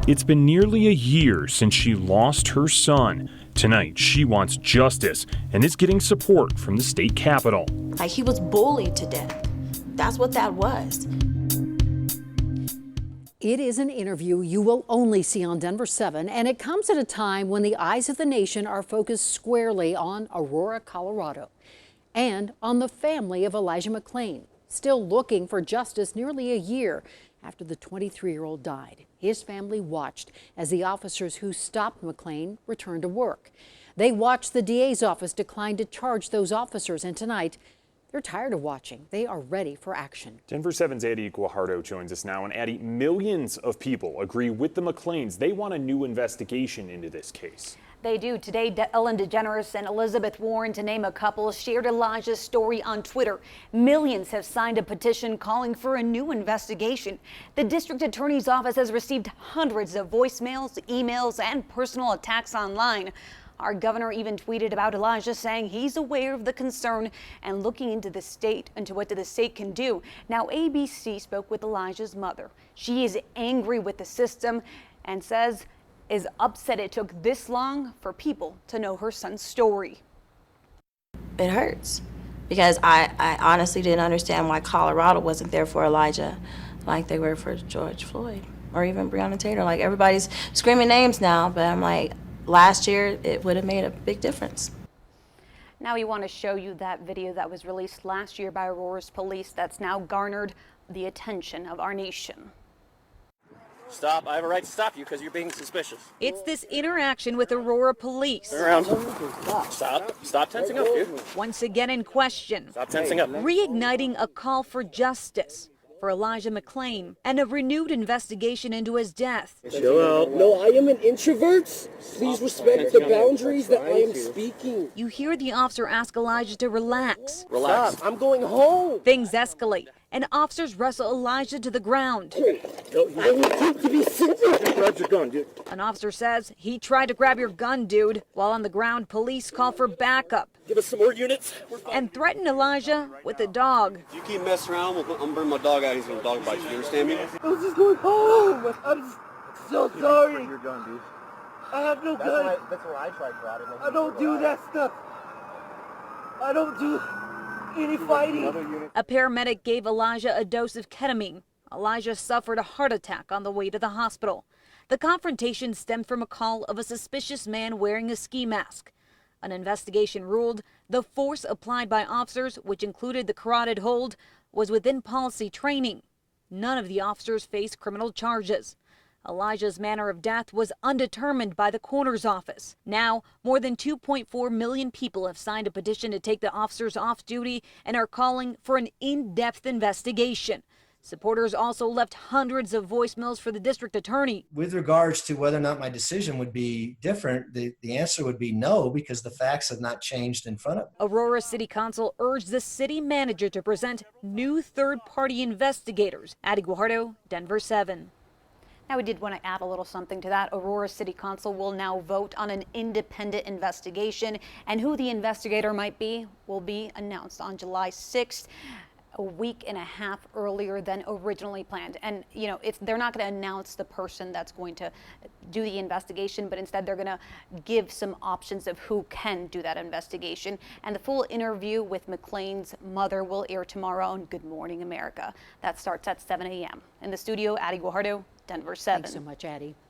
It's been nearly a year since she lost her son. Tonight, she wants justice and is getting support from the state capitol. Like, he was bullied to death. That's what that was. It is an interview you will only see on Denver 7, and it comes at a time when the eyes of the nation are focused squarely on Aurora, Colorado, and on the family of Elijah McClain, still looking for justice nearly a year after the 23-year-old died. His family watched as the officers who stopped McClain returned to work. They watched the DA's office decline to charge those officers, and tonight, they're tired of watching. They are ready for action. Denver 7's Addie Guajardo joins us now. And Addie, millions of people agree with the McClains. They want a new investigation into this case. They do. Today, Ellen DeGeneres and Elizabeth Warren, to name a couple, shared Elijah's story on Twitter. Millions have signed a petition calling for a new investigation. The district attorney's office has received hundreds of voicemails, emails, and personal attacks online. Our governor even tweeted about Elijah, saying he's aware of the concern and looking into what the state can do. Now, ABC spoke with Elijah's mother. She is angry with the system and says is upset it took this long for people to know her son's story. It hurts because I honestly didn't understand why Colorado wasn't there for Elijah like they were for George Floyd or even Breonna Taylor. Like, everybody's screaming names now, but I'm like, last year it would have made a big difference. Now we want to show you that video that was released last year by Aurora's police that's now garnered the attention of our nation. Stop. I have a right to stop you because you're being suspicious. It's this interaction with Aurora police. Turn around. Stop. Stop tensing up, dude. Once again in question. Stop tensing up. Reigniting a call for justice for Elijah McClain and a renewed investigation into his death. Chill out. No, I am an introvert. Please respect the boundaries that I am speaking. You hear the officer ask Elijah to relax. Relax. Stop. I'm going home. Things escalate and officers wrestle Elijah to the ground. I need to be simple. Grab your gun, dude. An officer says he tried to grab your gun, dude. While on the ground, police call for backup Give us some more units. and threaten Elijah with a dog. If you keep messing around, I'm gonna bring my dog out. He's gonna dog bite you. You understand me? I was just going home. I'm so sorry. Your gun, dude. I have no gun. That's why I tried grabbing him. I don't do that stuff. I don't do any fighting. A paramedic gave Elijah a dose of ketamine. Elijah suffered a heart attack on the way to the hospital. The confrontation stemmed from a call of a suspicious man wearing a ski mask. An investigation ruled the force applied by officers, which included the carotid hold, was within policy training. None of the officers faced criminal charges. Elijah's manner of death was undetermined by the coroner's office. Now, more than 2.4 million people have signed a petition to take the officers off duty and are calling for an in-depth investigation. Supporters also left hundreds of voicemails for the district attorney. With regards to whether or not my decision would be different, the answer would be no, because the facts have not changed in front of me. Aurora City Council urged the city manager to present new third-party investigators. Addie Guajardo, Denver 7. Now, we did want to add a little something to that. Aurora City Council will now vote on an independent investigation, and who the investigator might be will be announced on July 6th. A week and a half earlier than originally planned. And, you know, they're not going to announce the person that's going to do the investigation, but instead they're going to give some options of who can do that investigation. And the full interview with McClain's mother will air tomorrow on Good Morning America. That starts at 7 a.m. In the studio, Addie Guajardo, Denver 7. Thanks so much, Addie.